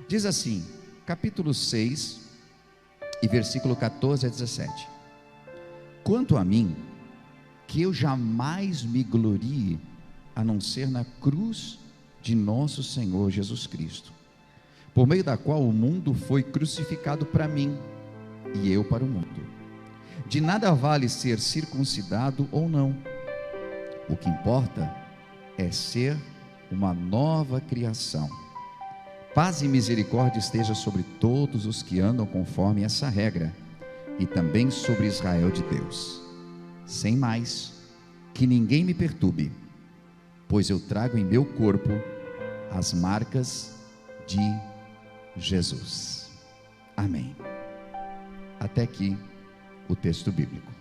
Diz assim, capítulo 6 e versículo 14 a 17: quanto a mim, que eu jamais me glorie, a não ser na cruz de nosso Senhor Jesus Cristo, por meio da qual o mundo foi crucificado para mim, e eu para o mundo. De nada vale ser circuncidado ou não, o que importa é ser uma nova criação. Paz e misericórdia esteja sobre todos os que andam conforme essa regra, e também sobre Israel de Deus. Sem mais, que ninguém me perturbe, pois eu trago em meu corpo as marcas de Jesus. Amém. Até aqui o texto bíblico.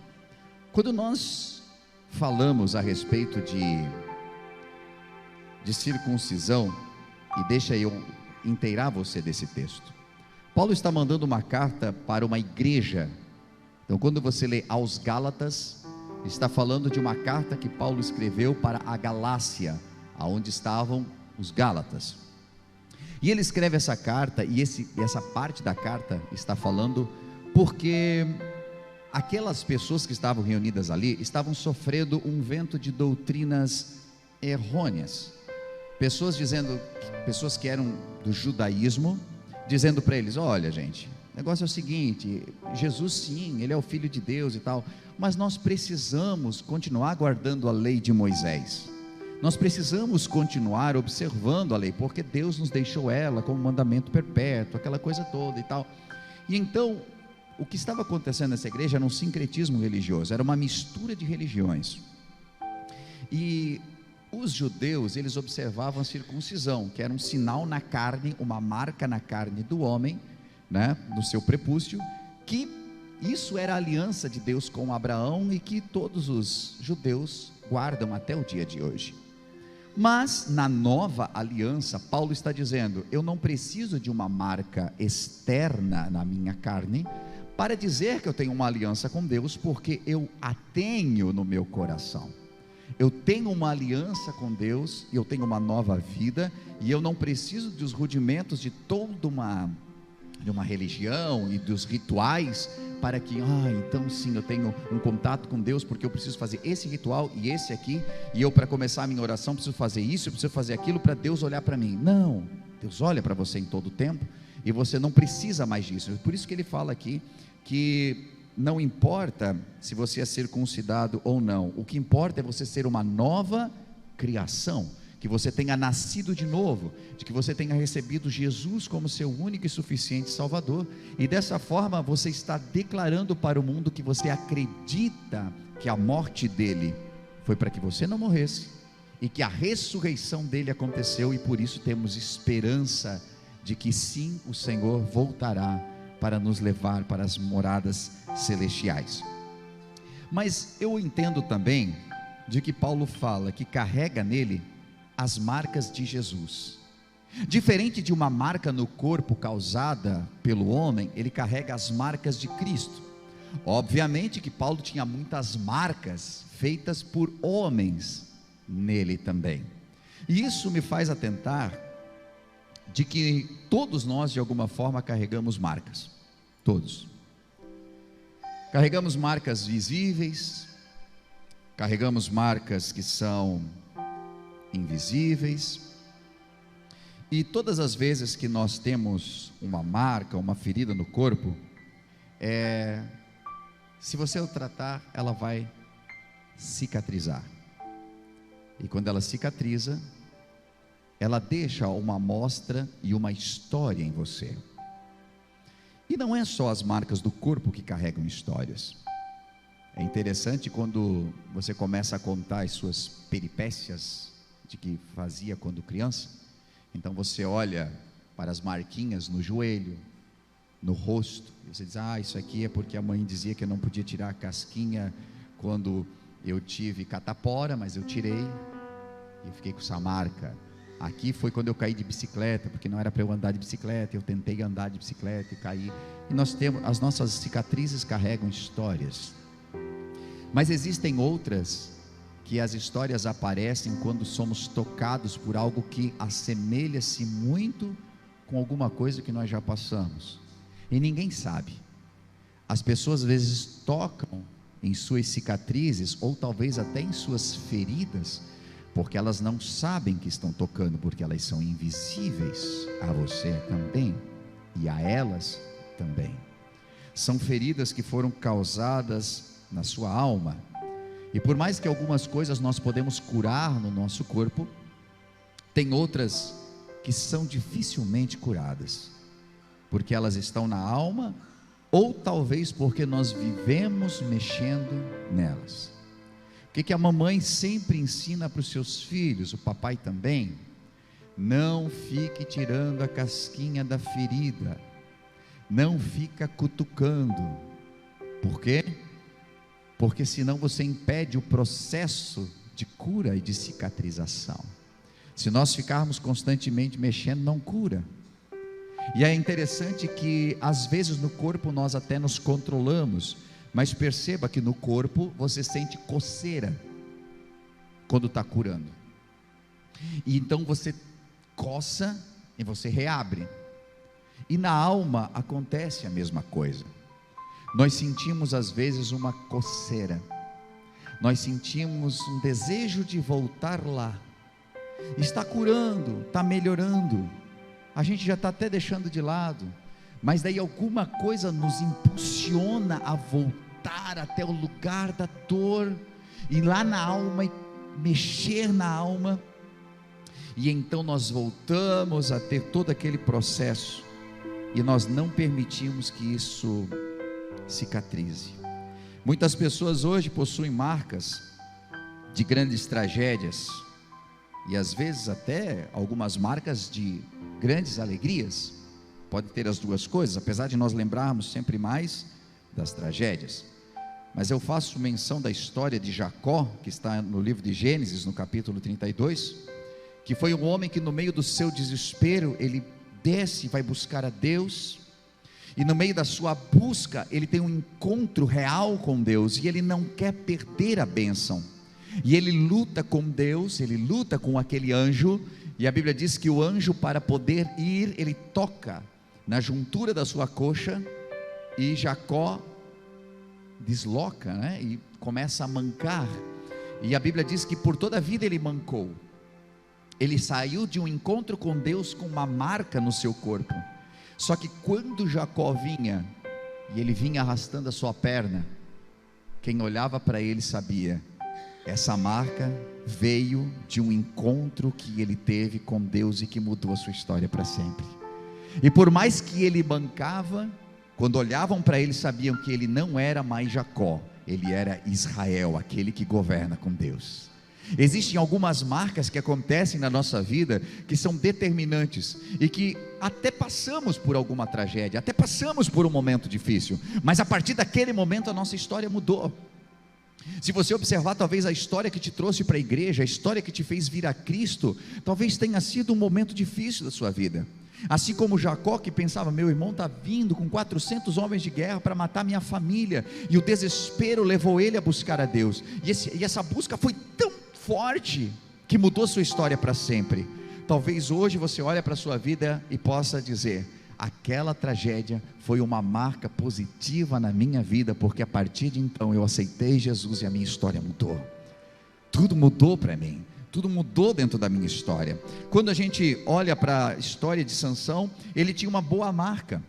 Quando nós falamos a respeito de circuncisão, e deixa eu inteirar você desse texto. Paulo está mandando uma carta para uma igreja. Então, quando você lê aos Gálatas, está falando de uma carta que Paulo escreveu para a Galácia, aonde estavam os Gálatas. E ele escreve essa carta, e essa parte da carta está falando porque aquelas pessoas que estavam reunidas ali estavam sofrendo um vento de doutrinas errôneas. Pessoas que eram do judaísmo, dizendo para eles: olha, gente, o negócio é o seguinte, Jesus sim, ele é o Filho de Deus e tal, mas nós precisamos continuar guardando a lei de Moisés, nós precisamos continuar observando a lei, porque Deus nos deixou ela como mandamento perpétuo, aquela coisa toda e tal. E então, o que estava acontecendo nessa igreja era um sincretismo religioso, era uma mistura de religiões. E os judeus, eles observavam a circuncisão, que era um sinal na carne, uma marca na carne do homem, né, no seu prepúcio, que isso era a aliança de Deus com Abraão e que todos os judeus guardam até o dia de hoje. Mas na nova aliança, Paulo está dizendo: eu não preciso de uma marca externa na minha carne para dizer que eu tenho uma aliança com Deus, porque eu a tenho no meu coração. Eu tenho uma aliança com Deus, e eu tenho uma nova vida, e eu não preciso dos rudimentos de toda uma religião e dos rituais, para que, então sim, eu tenho um contato com Deus, porque eu preciso fazer esse ritual e esse aqui, e eu, para começar a minha oração, preciso fazer isso, eu preciso fazer aquilo, para Deus olhar para mim. Não, Deus olha para você em todo o tempo, e você não precisa mais disso. Por isso que ele fala aqui, que não importa se você é circuncidado ou não, o que importa é você ser uma nova criação, que você tenha nascido de novo, de que você tenha recebido Jesus como seu único e suficiente Salvador, e dessa forma você está declarando para o mundo que você acredita que a morte dele foi para que você não morresse, e que a ressurreição dele aconteceu, e por isso temos esperança de que sim, o Senhor voltará para nos levar para as moradas celestiais. Mas eu entendo também de que Paulo fala que carrega nele as marcas de Jesus. Diferente de uma marca no corpo causada pelo homem, ele carrega as marcas de Cristo. Obviamente que Paulo tinha muitas marcas feitas por homens nele também. E isso me faz atentar de que todos nós de alguma forma carregamos marcas. Todos. Carregamos marcas visíveis, carregamos marcas que são invisíveis, e todas as vezes que nós temos uma marca, uma ferida no corpo, se você o tratar, ela vai cicatrizar, e quando ela cicatriza, ela deixa uma amostra e uma história em você. E não é só as marcas do corpo que carregam histórias. É interessante quando você começa a contar as suas peripécias de que fazia quando criança. Então você olha para as marquinhas no joelho, no rosto, e você diz: isso aqui é porque a mãe dizia que eu não podia tirar a casquinha quando eu tive catapora, mas eu tirei e fiquei com essa marca. Aqui foi quando eu caí de bicicleta, porque não era para eu andar de bicicleta, eu tentei andar de bicicleta e caí. E nós temos, as nossas cicatrizes carregam histórias, mas existem outras que as histórias aparecem quando somos tocados por algo que assemelha-se muito com alguma coisa que nós já passamos, e ninguém sabe. As pessoas às vezes tocam em suas cicatrizes, ou talvez até em suas feridas, porque elas não sabem que estão tocando, porque elas são invisíveis a você também, e a elas também. São feridas que foram causadas na sua alma, e por mais que algumas coisas nós podemos curar no nosso corpo, tem outras que são dificilmente curadas, porque elas estão na alma, ou talvez porque nós vivemos mexendo nelas. O que a mamãe sempre ensina para os seus filhos, o papai também? Não fique tirando a casquinha da ferida, não fica cutucando. Por quê? Porque senão você impede o processo de cura e de cicatrização. Se nós ficarmos constantemente mexendo, não cura. E é interessante que às vezes no corpo nós até nos controlamos, mas perceba que no corpo você sente coceira quando está curando, e então você coça e você reabre. E na alma acontece a mesma coisa. Nós sentimos às vezes uma coceira, nós sentimos um desejo de voltar lá. Está curando, está melhorando, a gente já está até deixando de lado, mas daí alguma coisa nos impulsiona a voltar até o lugar da dor, ir lá na alma e mexer na alma, e então nós voltamos a ter todo aquele processo, e nós não permitimos que isso cicatrize. Muitas pessoas hoje possuem marcas de grandes tragédias, e às vezes até algumas marcas de grandes alegrias. Pode ter as duas coisas, apesar de nós lembrarmos sempre mais das tragédias. Mas eu faço menção da história de Jacó, que está no livro de Gênesis, no capítulo 32, que foi um homem que no meio do seu desespero, ele desce e vai buscar a Deus, e no meio da sua busca, ele tem um encontro real com Deus, e ele não quer perder a bênção, e ele luta com Deus, ele luta com aquele anjo, e a Bíblia diz que o anjo, para poder ir, ele toca na juntura da sua coxa, e Jacó desloca, né? E começa a mancar, e a Bíblia diz que por toda a vida ele mancou. Ele saiu de um encontro com Deus com uma marca no seu corpo. Só que quando Jacó vinha, e ele vinha arrastando a sua perna, quem olhava para ele sabia, essa marca veio de um encontro que ele teve com Deus e que mudou a sua história para sempre. E por mais que ele mancava, quando olhavam para ele sabiam que ele não era mais Jacó, ele era Israel, aquele que governa com Deus. Existem algumas marcas que acontecem na nossa vida que são determinantes, e que até passamos por alguma tragédia, até passamos por um momento difícil, mas a partir daquele momento a nossa história mudou. Se você observar, talvez a história que te trouxe para a igreja, a história que te fez vir a Cristo, talvez tenha sido um momento difícil da sua vida. Assim como Jacó, que pensava, meu irmão está vindo com 400 homens de guerra para matar minha família, e o desespero levou ele a buscar a Deus, e essa busca foi tão forte, que mudou sua história para sempre. Talvez hoje você olhe para a sua vida e possa dizer, aquela tragédia foi uma marca positiva na minha vida, porque a partir de então eu aceitei Jesus e a minha história mudou. Tudo mudou para mim, tudo mudou dentro da minha história. Quando a gente olha para a história de Sansão, ele tinha uma boa marca.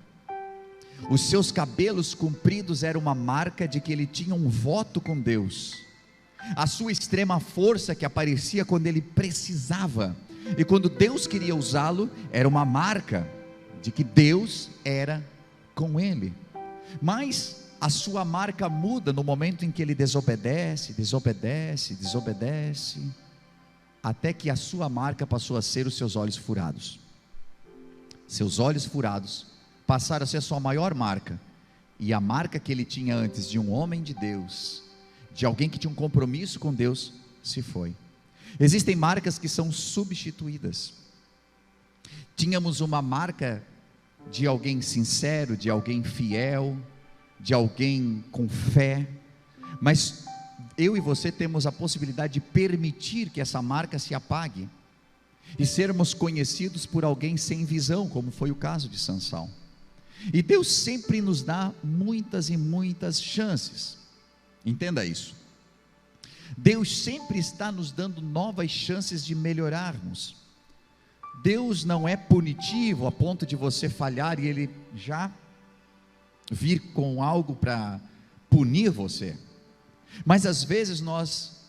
Os seus cabelos compridos eram uma marca de que ele tinha um voto com Deus. A sua extrema força que aparecia quando ele precisava, e quando Deus queria usá-lo, era uma marca de que Deus era com ele. Mas a sua marca muda no momento em que ele desobedece, até que a sua marca passou a ser os seus olhos furados. Seus olhos furados passaram a ser a sua maior marca, e a marca que ele tinha antes de um homem de Deus, de alguém que tinha um compromisso com Deus, se foi. Existem marcas que são substituídas. Tínhamos uma marca de alguém sincero, de alguém fiel, de alguém com fé, mas eu e você temos a possibilidade de permitir que essa marca se apague. e sermos conhecidos por alguém sem visão, como foi o caso de Sansão. E Deus sempre nos dá muitas e muitas chances, entenda isso. Deus sempre está nos dando novas chances de melhorarmos. Deus não é punitivo a ponto de você falhar e Ele já vir com algo para punir você. Mas às vezes nós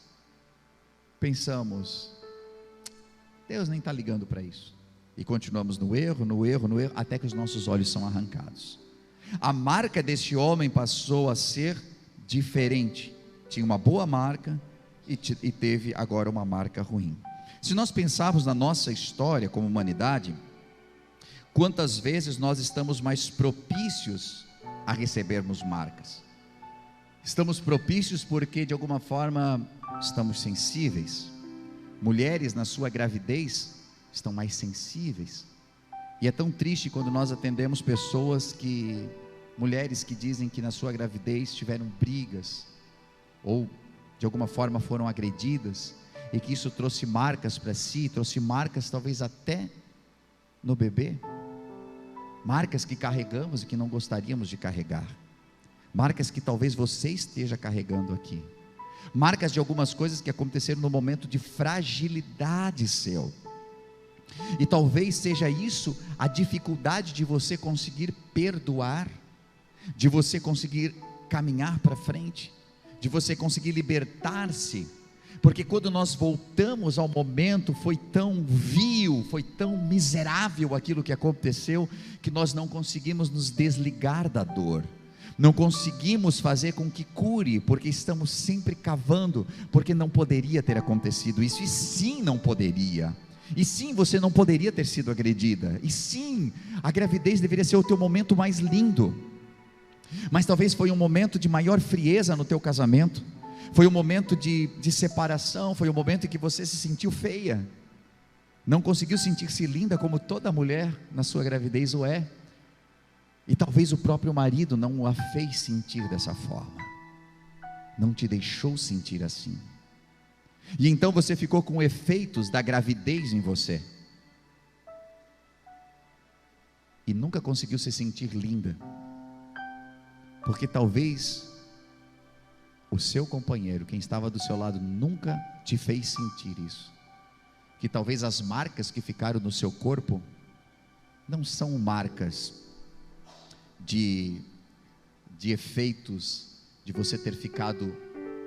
pensamos, Deus nem está ligando para isso, e continuamos no erro, até que os nossos olhos são arrancados. A marca desse homem passou a ser diferente. Tinha uma boa marca e teve agora uma marca ruim. Se nós pensarmos na nossa história como humanidade, quantas vezes nós estamos mais propícios a recebermos marcas? Estamos propícios porque de alguma forma estamos sensíveis. Mulheres na sua gravidez estão mais sensíveis, e é tão triste quando nós atendemos mulheres que dizem que na sua gravidez tiveram brigas, ou de alguma forma foram agredidas, e que isso trouxe marcas para si, trouxe marcas talvez até no bebê, marcas que carregamos e que não gostaríamos de carregar, marcas que talvez você esteja carregando aqui, marcas de algumas coisas que aconteceram no momento de fragilidade seu. E talvez seja isso a dificuldade de você conseguir perdoar, de você conseguir caminhar para frente, de você conseguir libertar-se, porque quando nós voltamos ao momento, foi tão vil, foi tão miserável aquilo que aconteceu, que nós não conseguimos nos desligar da dor, não conseguimos fazer com que cure, porque estamos sempre cavando, porque não poderia ter acontecido isso, e sim não poderia. E sim, você não poderia ter sido agredida. E sim, a gravidez deveria ser o teu momento mais lindo. Mas talvez foi um momento de maior frieza no teu casamento. Foi um momento de separação. Foi um momento em que você se sentiu feia. Não conseguiu sentir-se linda como toda mulher na sua gravidez o é. E talvez o próprio marido não a fez sentir dessa forma. Não te deixou sentir assim. E então você ficou com efeitos da gravidez em você, e nunca conseguiu se sentir linda, porque talvez o seu companheiro, quem estava do seu lado, nunca te fez sentir isso, que talvez as marcas que ficaram no seu corpo, não são marcas de efeitos de você ter ficado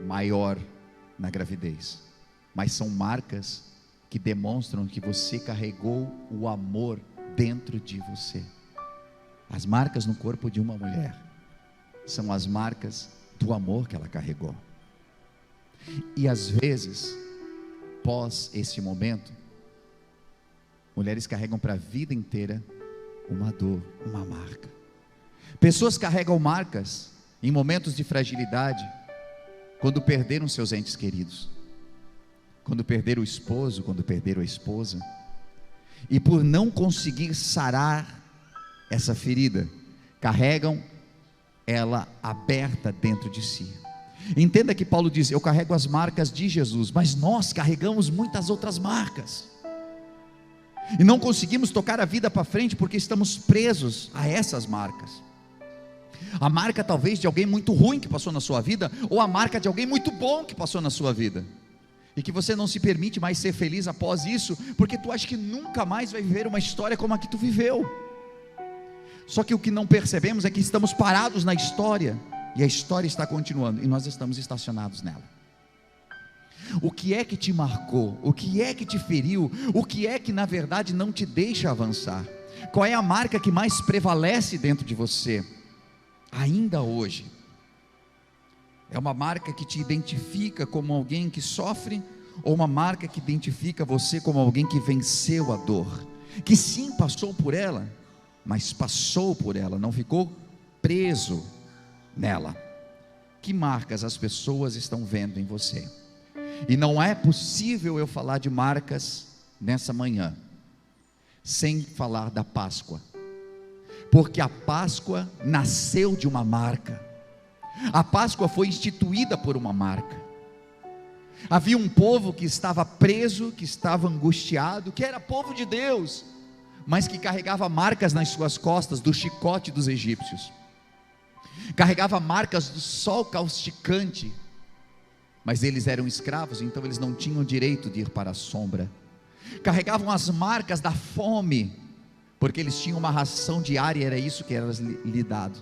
maior na gravidez, mas são marcas que demonstram que você carregou o amor dentro de você. As marcas no corpo de uma mulher são as marcas do amor que ela carregou. E às vezes, pós esse momento, mulheres carregam para a vida inteira uma dor, uma marca. Pessoas carregam marcas em momentos de fragilidade, quando perderam seus entes queridos, quando perderam o esposo, quando perderam a esposa, e por não conseguir sarar essa ferida, carregam ela aberta dentro de si. Entenda que Paulo diz: eu carrego as marcas de Jesus, mas nós carregamos muitas outras marcas, e não conseguimos tocar a vida para frente, porque estamos presos a essas marcas. A marca talvez de alguém muito ruim que passou na sua vida, ou a marca de alguém muito bom que passou na sua vida, e que você não se permite mais ser feliz após isso, porque tu acha que nunca mais vai viver uma história como a que tu viveu. Só que o que não percebemos é que estamos parados na história, e a história está continuando, e nós estamos estacionados nela. O que é que te marcou? O que é que te feriu? O que é que na verdade não te deixa avançar? Qual é a marca que mais prevalece dentro de você, ainda hoje? É uma marca que te identifica como alguém que sofre, ou uma marca que identifica você como alguém que venceu a dor, que sim passou por ela, mas passou por ela, não ficou preso nela? Que marcas as pessoas estão vendo em você? E não é possível eu falar de marcas nessa manhã sem falar da Páscoa, porque a Páscoa nasceu de uma marca. A Páscoa foi instituída por uma marca. Havia um povo que estava preso, que estava angustiado, que era povo de Deus, mas que carregava marcas nas suas costas do chicote dos egípcios, carregava marcas do sol causticante, mas eles eram escravos, então eles não tinham direito de ir para a sombra. Carregavam as marcas da fome, porque eles tinham uma ração diária, era isso que era lhe dado.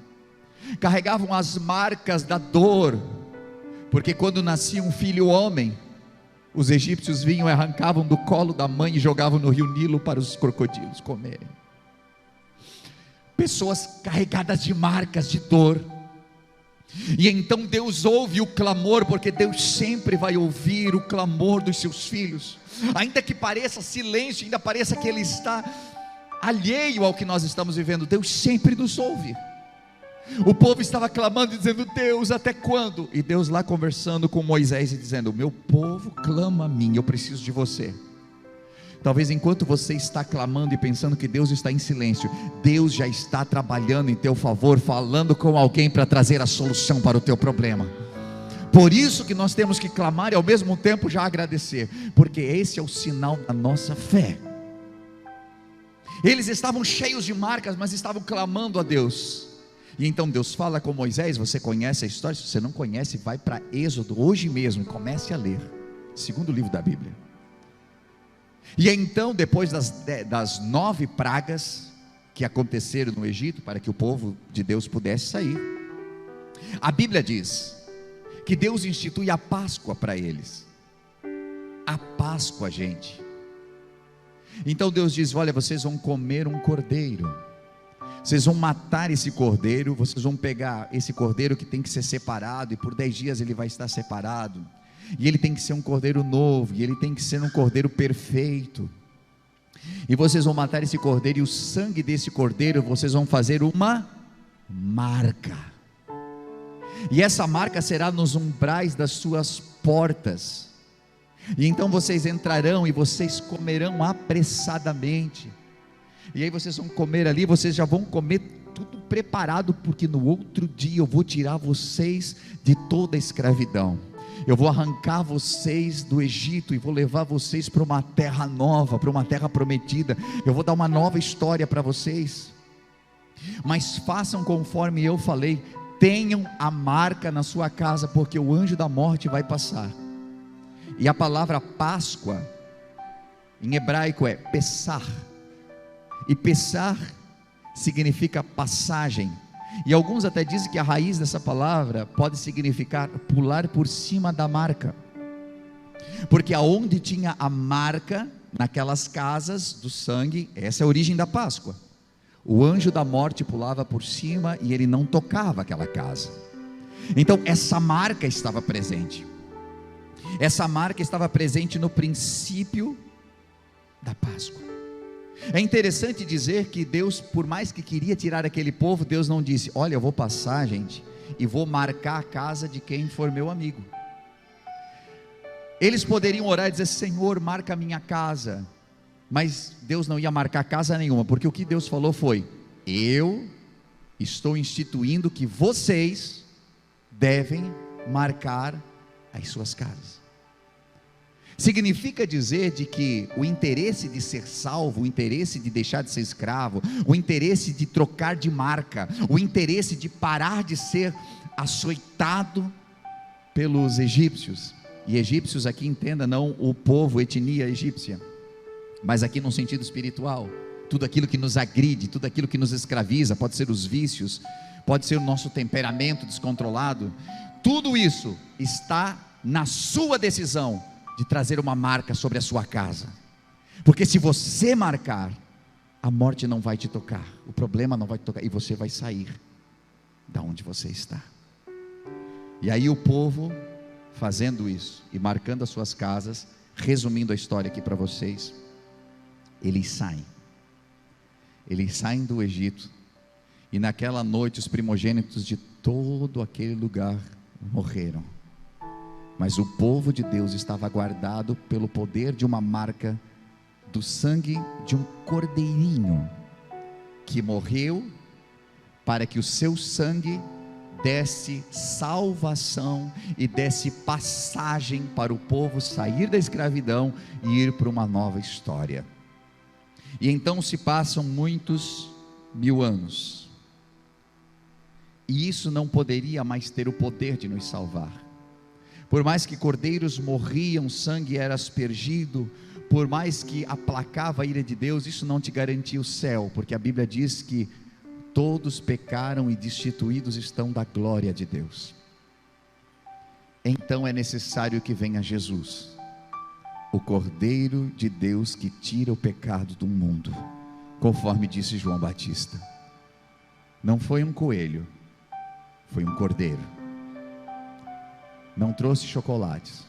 Carregavam as marcas da dor, porque quando nascia um filho homem, os egípcios vinham e arrancavam do colo da mãe e jogavam no rio Nilo para os crocodilos comerem. Pessoas carregadas de marcas de dor. E então Deus ouve o clamor, porque Deus sempre vai ouvir o clamor dos seus filhos, ainda que pareça silêncio, ainda pareça que Ele está alheio ao que nós estamos vivendo, Deus sempre nos ouve. O povo estava clamando e dizendo: Deus, até quando? E Deus lá conversando com Moisés e dizendo: meu povo clama a mim, eu preciso de você. Talvez enquanto você está clamando e pensando que Deus está em silêncio, Deus já está trabalhando em teu favor, falando com alguém para trazer a solução para o teu problema. Por isso que nós temos que clamar e ao mesmo tempo já agradecer, porque esse é o sinal da nossa fé. Eles estavam cheios de marcas, mas estavam clamando a Deus. E então Deus fala com Moisés. Você conhece a história? Se você não conhece, vai para Êxodo hoje mesmo e comece a ler, segundo livro da Bíblia. E então, depois das 9 pragas que aconteceram no Egito, para que o povo de Deus pudesse sair, a Bíblia diz que Deus institui a Páscoa para eles. A Páscoa, gente. Então Deus diz: olha, vocês vão comer um cordeiro, vocês vão matar esse cordeiro, vocês vão pegar esse cordeiro que tem que ser separado, e por 10 dias ele vai estar separado, e ele tem que ser um cordeiro novo, e ele tem que ser um cordeiro perfeito, e vocês vão matar esse cordeiro, e o sangue desse cordeiro, vocês vão fazer uma marca, e essa marca será nos umbrais das suas portas, e então vocês entrarão e vocês comerão apressadamente, e aí vocês vão comer ali, vocês já vão comer tudo preparado, porque no outro dia eu vou tirar vocês de toda a escravidão, eu vou arrancar vocês do Egito e vou levar vocês para uma terra nova, para uma terra prometida, eu vou dar uma nova história para vocês, mas façam conforme eu falei, tenham a marca na sua casa, porque o anjo da morte vai passar. E a palavra Páscoa em hebraico é Pessar, e Pessar significa passagem, e alguns até dizem que a raiz dessa palavra pode significar pular por cima da marca, porque aonde tinha a marca, naquelas casas do sangue, essa é a origem da Páscoa, o anjo da morte pulava por cima e ele não tocava aquela casa. Então essa marca estava presente, essa marca estava presente no princípio da Páscoa. É interessante dizer que Deus, por mais que queria tirar aquele povo, Deus não disse: olha, eu vou passar, gente, e vou marcar a casa de quem for meu amigo. Eles poderiam orar e dizer: Senhor, marca a minha casa, mas Deus não ia marcar casa nenhuma, porque o que Deus falou foi: eu estou instituindo que vocês devem marcar as suas casas. Significa dizer de que o interesse de ser salvo, o interesse de deixar de ser escravo, o interesse de trocar de marca, o interesse de parar de ser açoitado pelos egípcios, e egípcios aqui entenda, não o povo, etnia egípcia, mas aqui no sentido espiritual, tudo aquilo que nos agride, tudo aquilo que nos escraviza, pode ser os vícios, pode ser o nosso temperamento descontrolado, tudo isso está na sua decisão de trazer uma marca sobre a sua casa, porque se você marcar, a morte não vai te tocar, o problema não vai te tocar, e você vai sair da onde você está. E aí o povo fazendo isso, e marcando as suas casas, resumindo a história aqui para vocês, eles saem do Egito, e naquela noite os primogênitos de todo aquele lugar morreram, mas o povo de Deus estava guardado pelo poder de uma marca do sangue de um cordeirinho, que morreu para que o seu sangue desse salvação e desse passagem para o povo sair da escravidão e ir para uma nova história. E então se passam muitos 1000 anos, e isso não poderia mais ter o poder de nos salvar. Por mais que cordeiros morriam, sangue era aspergido, por mais que aplacava a ira de Deus, isso não te garantia o céu, porque a Bíblia diz que todos pecaram e destituídos estão da glória de Deus. Então é necessário que venha Jesus, o Cordeiro de Deus que tira o pecado do mundo, conforme disse João Batista. Não foi um coelho, foi um cordeiro. Não trouxe chocolates,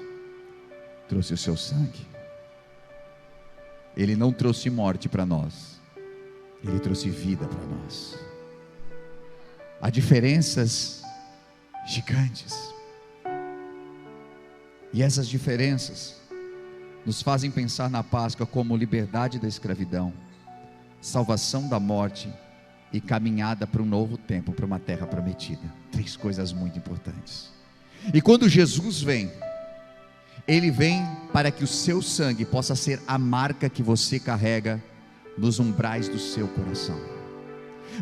trouxe o seu sangue. Ele não trouxe morte para nós, ele trouxe vida para nós. Há diferenças gigantes, e essas diferenças nos fazem pensar na Páscoa como liberdade da escravidão, salvação da morte e caminhada para um novo tempo, para uma terra prometida. 3 coisas muito importantes. E quando Jesus vem, Ele vem para que o seu sangue possa ser a marca que você carrega nos umbrais do seu coração,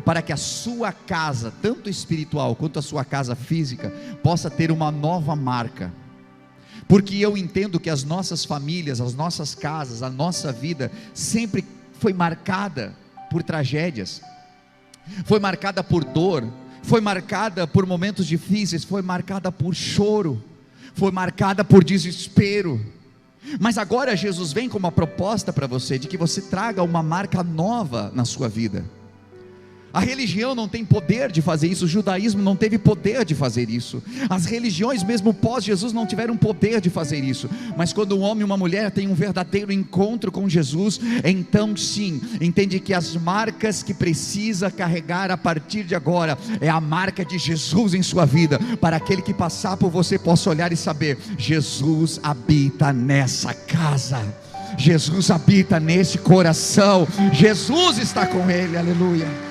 para que a sua casa, tanto espiritual quanto a sua casa física, possa ter uma nova marca. Porque eu entendo que as nossas famílias, as nossas casas, a nossa vida sempre foi marcada por tragédias, foi marcada por dor, foi marcada por momentos difíceis, foi marcada por choro, foi marcada por desespero. Mas agora Jesus vem com uma proposta para você, de que você traga uma marca nova na sua vida. A religião não tem poder de fazer isso, o judaísmo não teve poder de fazer isso, as religiões mesmo pós-Jesus não tiveram poder de fazer isso. Mas quando um homem e uma mulher têm um verdadeiro encontro com Jesus, então sim, entende que as marcas que precisa carregar a partir de agora, é a marca de Jesus em sua vida, para aquele que passar por você possa olhar e saber: Jesus habita nessa casa, Jesus habita nesse coração, Jesus está com ele, aleluia.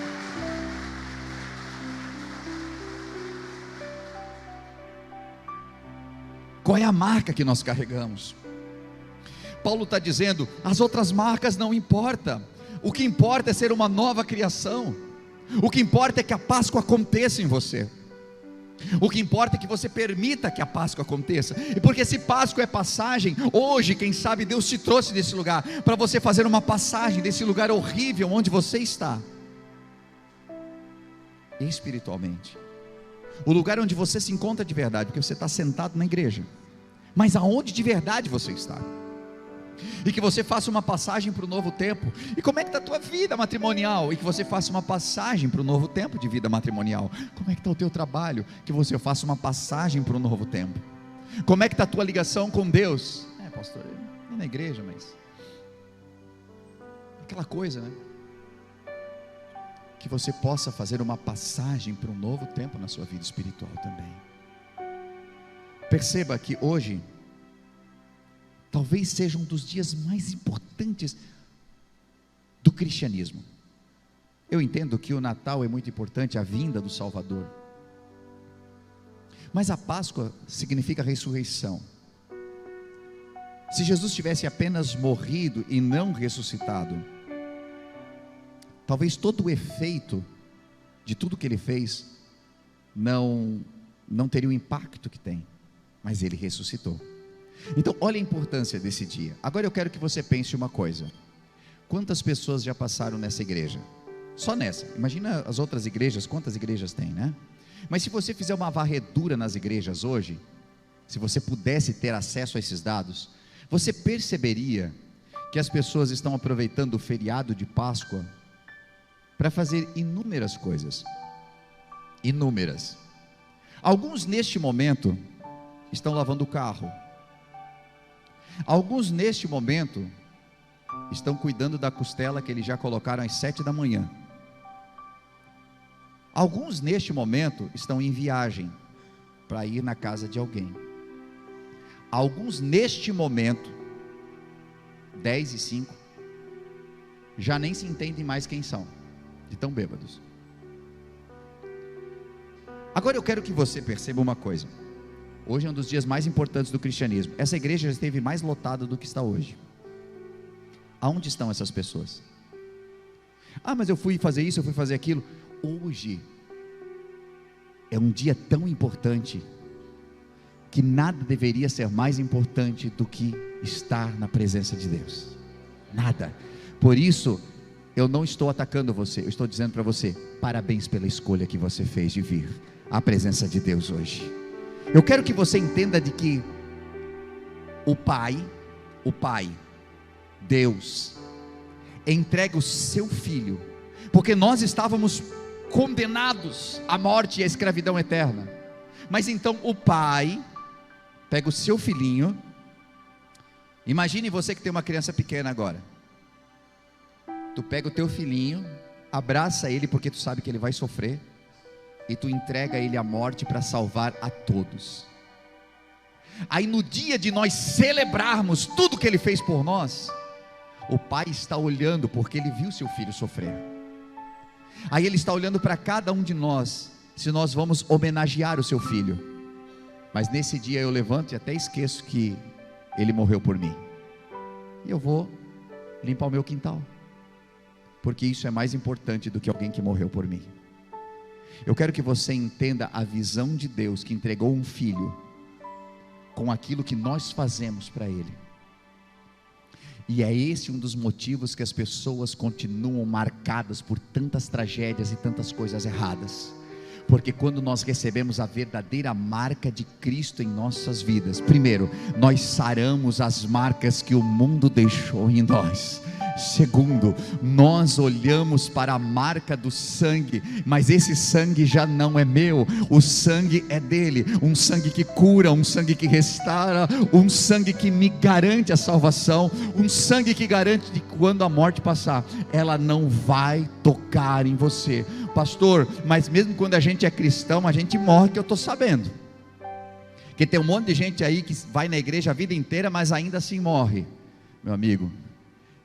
Qual é a marca que nós carregamos? Paulo está dizendo: as outras marcas não importam, o que importa é ser uma nova criação, o que importa é que a Páscoa aconteça em você, o que importa é que você permita que a Páscoa aconteça. E porque se Páscoa é passagem, hoje quem sabe Deus te trouxe desse lugar, para você fazer uma passagem desse lugar horrível onde você está, espiritualmente, o lugar onde você se encontra de verdade, porque você está sentado na igreja, mas aonde de verdade você está, e que você faça uma passagem para o novo tempo. E como é que está a tua vida matrimonial? E que você faça uma passagem para o novo tempo de vida matrimonial. Como é que está o teu trabalho? Que você faça uma passagem para o novo tempo. Como é que está a tua ligação com Deus? Pastor, eu nem na igreja, mas aquela coisa, né? Que você possa fazer uma passagem para um novo tempo na sua vida espiritual também. Perceba que hoje talvez seja um dos dias mais importantes do cristianismo. Eu entendo que o Natal é muito importante, a vinda do Salvador, mas a Páscoa significa ressurreição. Se Jesus tivesse apenas morrido e não ressuscitado, talvez todo o efeito de tudo que ele fez não teria o impacto que tem, mas ele ressuscitou. Então olha a importância desse dia. Agora eu quero que você pense uma coisa: quantas pessoas já passaram nessa igreja? Só nessa, imagina as outras igrejas, quantas igrejas tem, né? Mas se você fizer uma varredura nas igrejas hoje, se você pudesse ter acesso a esses dados, você perceberia que as pessoas estão aproveitando o feriado de Páscoa para fazer inúmeras coisas, inúmeras. Alguns neste momento estão lavando o carro, alguns neste momento estão cuidando da costela que eles já colocaram às 7 da manhã, alguns neste momento estão em viagem para ir na casa de alguém, alguns neste momento 10:05 já nem se entendem mais quem são, de tão bêbados. Agora eu quero que você perceba uma coisa. Hoje é um dos dias mais importantes do cristianismo. Essa igreja já esteve mais lotada do que está hoje. Aonde estão essas pessoas? Ah, mas eu fui fazer isso, eu fui fazer aquilo. Hoje é um dia tão importante que nada deveria ser mais importante do que estar na presença de Deus. Nada. Por isso, eu não estou atacando você, eu estou dizendo para você, parabéns pela escolha que você fez de vir à presença de Deus hoje. Eu quero que você entenda de que o Pai, Deus, entrega o seu Filho, porque nós estávamos condenados à morte e à escravidão eterna, mas então o Pai pega o seu filhinho. Imagine você que tem uma criança pequena agora, tu pega o teu filhinho, abraça ele porque tu sabe que ele vai sofrer, e tu entrega ele à morte para salvar a todos. Aí no dia de nós celebrarmos tudo que ele fez por nós, o Pai está olhando porque ele viu seu filho sofrer. Aí ele está olhando para cada um de nós, se nós vamos homenagear o seu filho. Mas nesse dia eu levanto e até esqueço que ele morreu por mim, e eu vou limpar o meu quintal, porque isso é mais importante do que alguém que morreu por mim. Eu quero que você entenda a visão de Deus, que entregou um filho com aquilo que nós fazemos para ele. E é esse um dos motivos que as pessoas continuam marcadas por tantas tragédias e tantas coisas erradas. Porque quando nós recebemos a verdadeira marca de Cristo em nossas vidas, primeiro, nós saramos as marcas que o mundo deixou em nós. Segundo, nós olhamos para a marca do sangue, mas esse sangue já não é meu, o sangue é dele, um sangue que cura, um sangue que restaura, um sangue que me garante a salvação, um sangue que garante que quando a morte passar, ela não vai tocar em você. Pastor, mas mesmo quando a gente é cristão, a gente morre, que eu estou sabendo, que tem um monte de gente aí que vai na igreja a vida inteira, mas ainda assim morre. Meu amigo,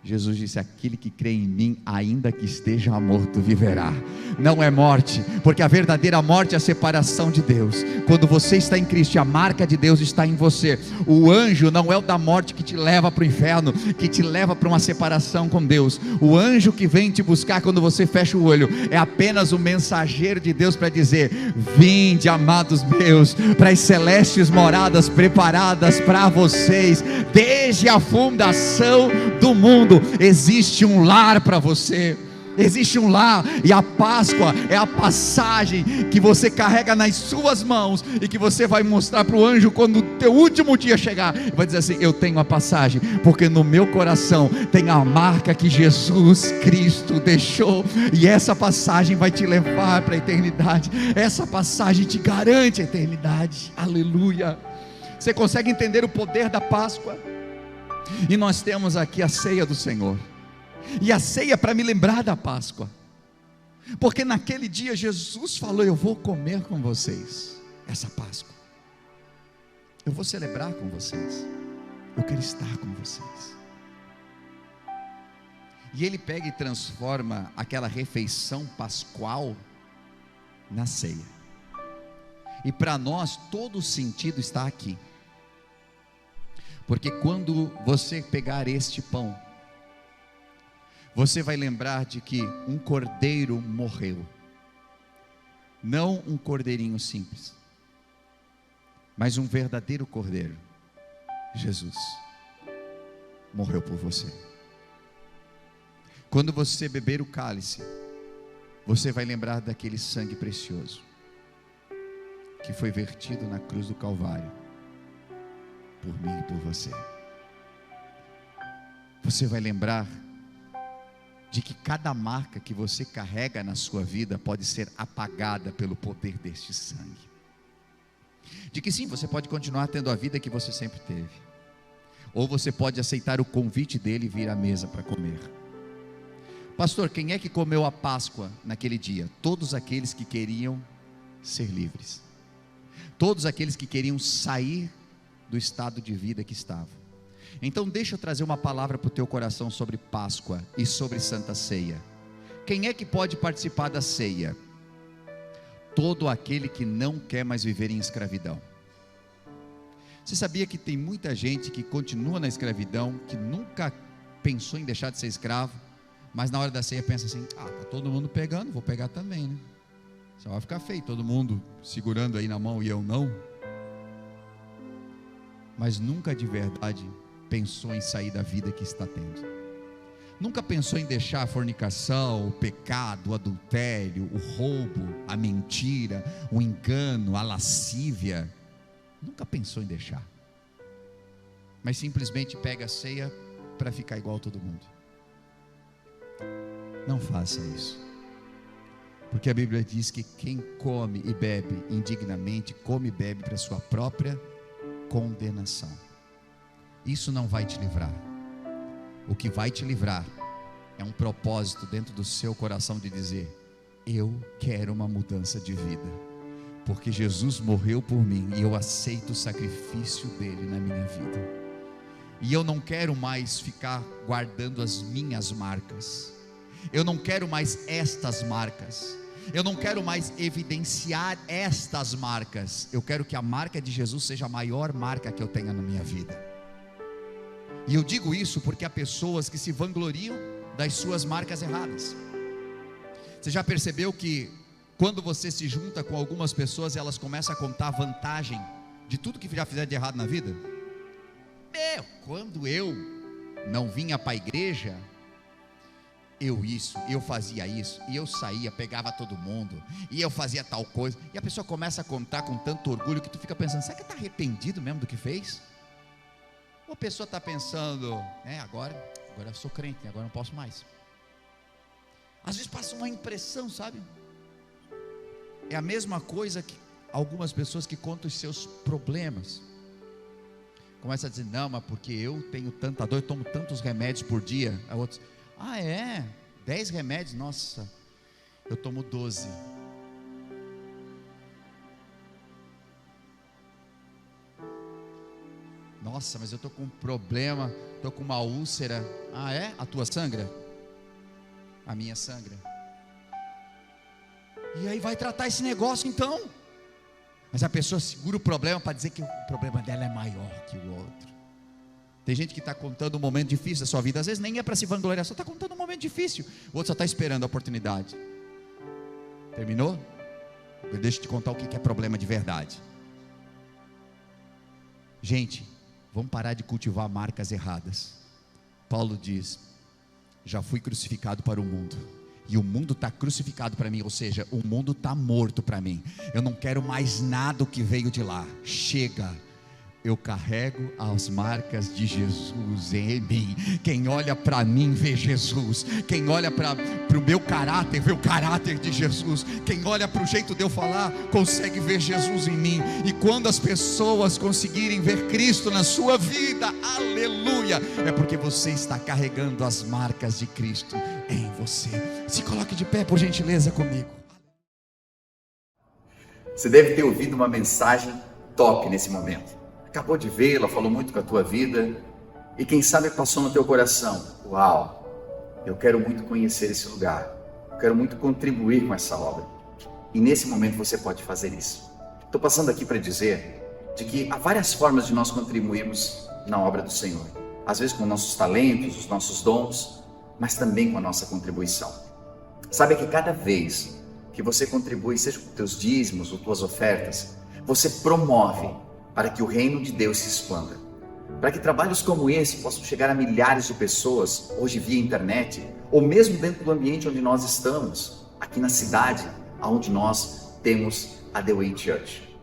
Jesus disse: aquele que crê em mim, ainda que esteja morto, viverá. Não é morte, porque a verdadeira morte é a separação de Deus. Quando você está em Cristo, a marca de Deus está em você. O anjo não é o da morte que te leva para o inferno, que te leva para uma separação com Deus. O anjo que vem te buscar quando você fecha o olho, é apenas o mensageiro de Deus para dizer: vinde, amados meus, para as celestes moradas preparadas para vocês, desde a fundação do mundo. Existe um lar para você, existe um lar, e a Páscoa é a passagem que você carrega nas suas mãos, e que você vai mostrar para o anjo quando o teu último dia chegar, e vai dizer assim: eu tenho a passagem, porque no meu coração tem a marca que Jesus Cristo deixou, e essa passagem vai te levar para a eternidade, essa passagem te garante a eternidade. Aleluia. Você consegue entender o poder da Páscoa? E nós temos aqui a ceia do Senhor, e a ceia para me lembrar da Páscoa, porque naquele dia Jesus falou: eu vou comer com vocês essa Páscoa, eu vou celebrar com vocês, eu quero estar com vocês. E ele pega e transforma aquela refeição pascual na ceia, e para nós todo o sentido está aqui. Porque quando você pegar este pão, você vai lembrar de que um cordeiro morreu. Não um cordeirinho simples, mas um verdadeiro cordeiro. Jesus morreu por você. Quando você beber o cálice, você vai lembrar daquele sangue precioso que foi vertido na cruz do Calvário, por mim e por você. Você vai lembrar de que cada marca que você carrega na sua vida pode ser apagada pelo poder deste sangue. De que sim, você pode continuar tendo a vida que você sempre teve, ou você pode aceitar o convite dele e vir à mesa para comer. Pastor, quem é que comeu a Páscoa naquele dia? Todos aqueles que queriam ser livres, todos aqueles que queriam sair do estado de vida que estava. Então deixa eu trazer uma palavra para o teu coração sobre Páscoa e sobre Santa Ceia. Quem é que pode participar da ceia? todo aquele que não quer mais viver em escravidão. Você sabia que tem muita gente que continua na escravidão, que nunca pensou em deixar de ser escravo, mas na hora da ceia pensa assim: tá todo mundo pegando, vou pegar também, né? Só vai ficar feio, todo mundo segurando aí na mão e eu não. Mas nunca de verdade pensou em sair da vida que está tendo. Nunca pensou em deixar a fornicação, o pecado, o adultério, o roubo, a mentira, o engano, a lascívia. Nunca pensou em deixar, mas simplesmente pega a ceia para ficar igual a todo mundo. Não faça isso, porque a Bíblia diz que quem come e bebe indignamente, come e bebe para sua própria condenação. Isso não vai te livrar. O que vai te livrar é um propósito dentro do seu coração de dizer: eu quero uma mudança de vida, porque Jesus morreu por mim e eu aceito o sacrifício dele na minha vida, e eu não quero mais ficar guardando as minhas marcas, eu não quero mais estas marcas, eu não quero mais evidenciar estas marcas. Eu quero que a marca de Jesus seja a maior marca que eu tenha na minha vida. E eu digo isso porque há pessoas que se vangloriam das suas marcas erradas. Você já percebeu que quando você se junta com algumas pessoas, elas começam a contar vantagem de tudo que já fizeram de errado na vida? Quando eu não vinha para a igreja, eu fazia isso, e eu saía, pegava todo mundo, e eu fazia tal coisa, e a pessoa começa a contar com tanto orgulho, que tu fica pensando: será que está arrependido mesmo do que fez? Ou a pessoa está pensando: agora eu sou crente, agora não posso mais. Às vezes passa uma impressão, sabe? É a mesma coisa que algumas pessoas que contam os seus problemas, começa a dizer: não, mas porque eu tenho tanta dor, eu tomo tantos remédios por dia. A outros: 10 remédios, nossa, eu tomo 12. Nossa, mas eu estou com um problema, estou com uma úlcera. A tua sangra? A minha sangra. E aí vai tratar esse negócio então. Mas a pessoa segura o problema para dizer que o problema dela é maior que o outro. Tem gente que está contando um momento difícil da sua vida, às vezes nem é para se vangloriar, só está contando um momento difícil. O outro só está esperando a oportunidade. Terminou? Deixa eu te contar o que é problema de verdade. Gente, vamos parar de cultivar marcas erradas. Paulo diz: já fui crucificado para o mundo, e o mundo está crucificado para mim, ou seja, o mundo está morto para mim. Eu não quero mais nada que veio de lá. Chega. Eu carrego as marcas de Jesus em mim. Quem olha para mim vê Jesus. Quem olha para o meu caráter vê o caráter de Jesus. Quem olha para o jeito de eu falar consegue ver Jesus em mim. E quando as pessoas conseguirem ver Cristo na sua vida, aleluia, é porque você está carregando as marcas de Cristo em você. Se coloque de pé, por gentileza, comigo. Você deve ter ouvido uma mensagem top nesse momento. Acabou de vê-la, falou muito com a tua vida, e quem sabe passou no teu coração: uau, eu quero muito conhecer esse lugar, eu quero muito contribuir com essa obra. E nesse momento você pode fazer isso. Estou passando aqui para dizer de que há várias formas de nós contribuirmos na obra do Senhor. Às vezes com nossos talentos, os nossos dons, mas também com a nossa contribuição. Sabe que cada vez que você contribui, seja com teus dízimos ou tuas ofertas, você promove para que o reino de Deus se expanda, para que trabalhos como esse possam chegar a milhares de pessoas, hoje via internet, ou mesmo dentro do ambiente onde nós estamos, aqui na cidade, onde nós temos a The Way Church.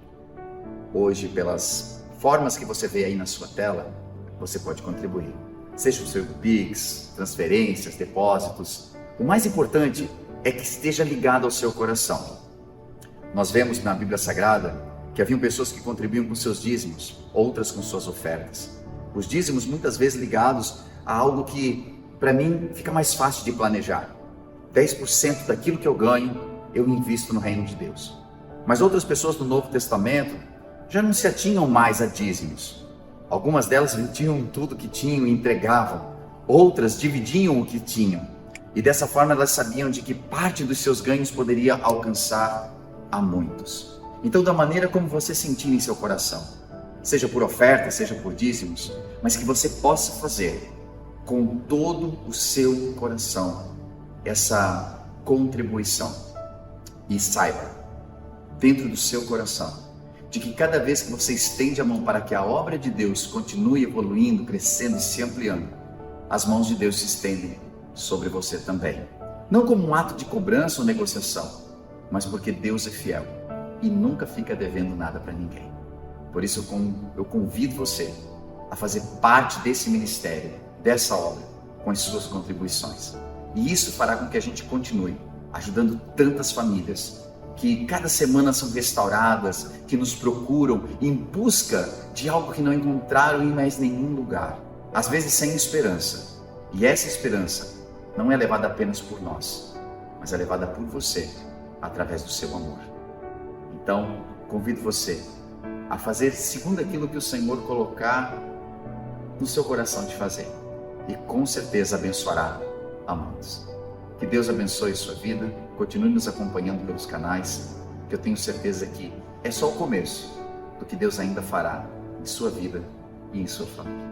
Hoje, pelas formas que você vê aí na sua tela, você pode contribuir, seja o seu Pix, transferências, depósitos. O mais importante é que esteja ligado ao seu coração. Nós vemos na Bíblia Sagrada que haviam pessoas que contribuíam com seus dízimos, outras com suas ofertas. Os dízimos muitas vezes ligados a algo que, para mim, fica mais fácil de planejar. 10% daquilo que eu ganho, eu invisto no reino de Deus. Mas outras pessoas do Novo Testamento já não se atinham mais a dízimos. Algumas delas vendiam tudo que tinham e entregavam. Outras dividiam o que tinham. E dessa forma elas sabiam de que parte dos seus ganhos poderia alcançar a muitos. Então, da maneira como você sentir em seu coração, seja por oferta, seja por dízimos, mas que você possa fazer com todo o seu coração essa contribuição. E saiba, dentro do seu coração, de que cada vez que você estende a mão para que a obra de Deus continue evoluindo, crescendo e se ampliando, as mãos de Deus se estendem sobre você também. Não como um ato de cobrança ou negociação, mas porque Deus é fiel e nunca fica devendo nada para ninguém. Por isso eu convido você a fazer parte desse ministério, dessa obra, com as suas contribuições. E isso fará com que a gente continue ajudando tantas famílias que cada semana são restauradas, que nos procuram em busca de algo que não encontraram em mais nenhum lugar, às vezes sem esperança. E essa esperança não é levada apenas por nós, mas é levada por você, através do seu amor. Então, convido você a fazer segundo aquilo que o Senhor colocar no seu coração de fazer, e com certeza abençoará a muitos. Que Deus abençoe sua vida, continue nos acompanhando pelos canais, que eu tenho certeza que é só o começo do que Deus ainda fará em sua vida e em sua família.